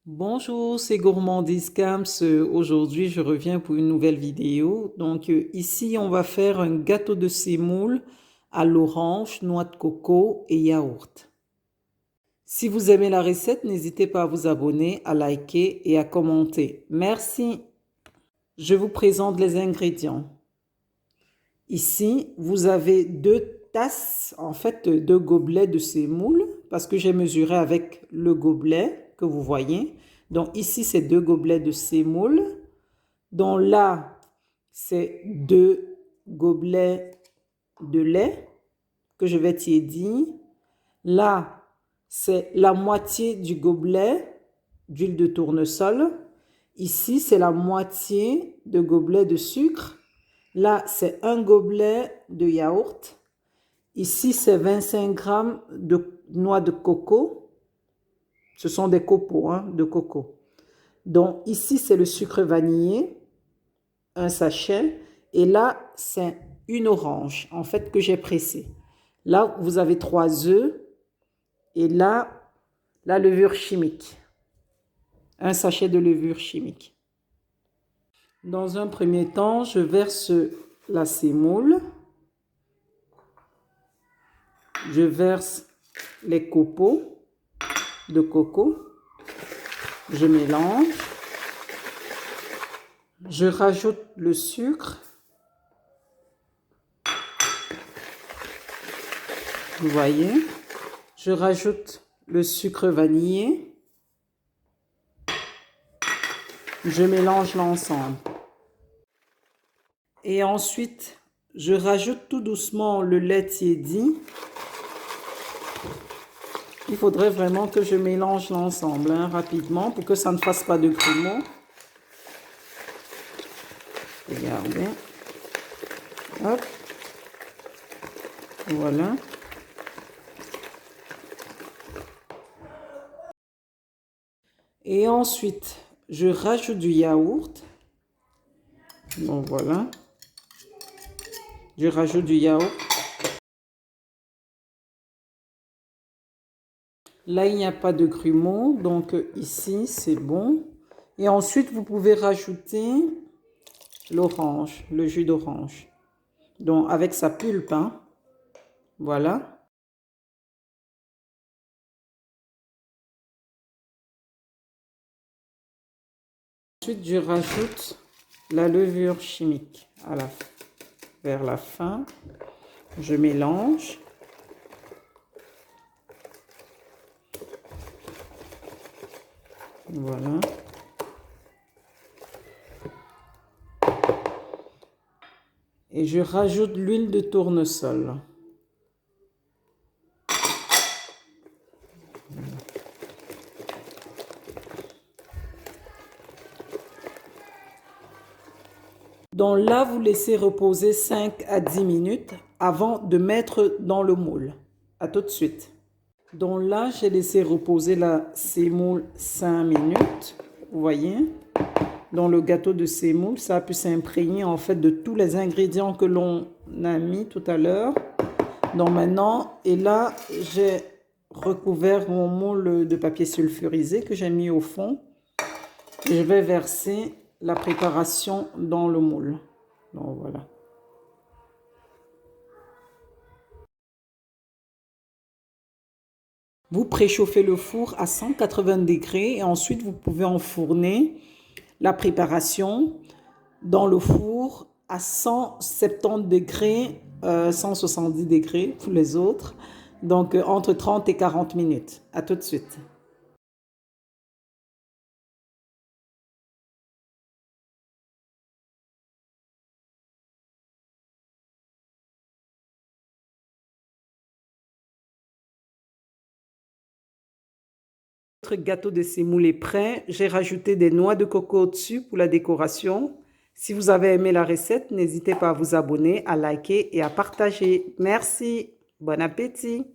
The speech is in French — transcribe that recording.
Bonjour, c'est Gourmandise Camps. Aujourd'hui, je reviens pour une nouvelle vidéo. Ici, on va faire un gâteau de sémoule à l'orange, noix de coco et yaourt. Si vous aimez la recette, n'hésitez pas à vous abonner, à liker et à commenter. Merci. Je vous présente les ingrédients. Ici, vous avez 2 tasses, en fait 2 gobelets de sémoule, parce que j'ai mesuré avec le gobelet que vous voyez. Donc ici, c'est 2 gobelets de sémoule. Donc là, c'est 2 gobelets de lait que je vais tiédir. Là, c'est la moitié du gobelet d'huile de tournesol. Ici, c'est la moitié de gobelet de sucre. Là, c'est un gobelet de yaourt. Ici, c'est 25 grammes de noix de coco. Ce sont des copeaux de coco. Donc, ici, c'est le sucre vanillé, un sachet. Et là, c'est une orange, en fait, que j'ai pressée. Là, vous avez 3 œufs. Et là, la levure chimique. Un sachet de levure chimique. Dans un premier temps, je verse la sémoule. Je verse les copeaux de coco. Je mélange. Je rajoute le sucre. Vous voyez. Je rajoute le sucre vanillé. Je mélange l'ensemble. Et ensuite, je rajoute tout doucement le lait tiédi. Il faudrait vraiment que je mélange l'ensemble rapidement pour que ça ne fasse pas de grumeaux. Regardez. Hop. Voilà. Et ensuite, je rajoute du yaourt. Donc voilà. Je rajoute du yaourt. Là, il n'y a pas de grumeaux, donc ici, c'est bon. Et ensuite, vous pouvez rajouter l'orange, le jus d'orange. Donc, avec sa pulpe, Voilà. Ensuite, je rajoute la levure chimique vers la fin. Je mélange. Voilà. Et je rajoute l'huile de tournesol. Donc là, vous laissez reposer 5 à 10 minutes avant de mettre dans le moule. À tout de suite. Donc là, j'ai laissé reposer la sémoule 5 minutes. Vous voyez? Dans le gâteau de sémoule, ça a pu s'imprégner en fait de tous les ingrédients que l'on a mis tout à l'heure. Donc maintenant, et là, j'ai recouvert mon moule de papier sulfurisé que j'ai mis au fond. Et je vais verser la préparation dans le moule. Donc voilà. Vous préchauffez le four à 180 degrés et ensuite vous pouvez enfourner la préparation dans le four à 170 degrés, 170 degrés pour les autres. Donc entre 30 et 40 minutes. À tout de suite. Notre gâteau de sémoule est prêt. J'ai rajouté des noix de coco au-dessus pour la décoration. Si vous avez aimé la recette, n'hésitez pas à vous abonner, à liker et à partager. Merci. Bon appétit.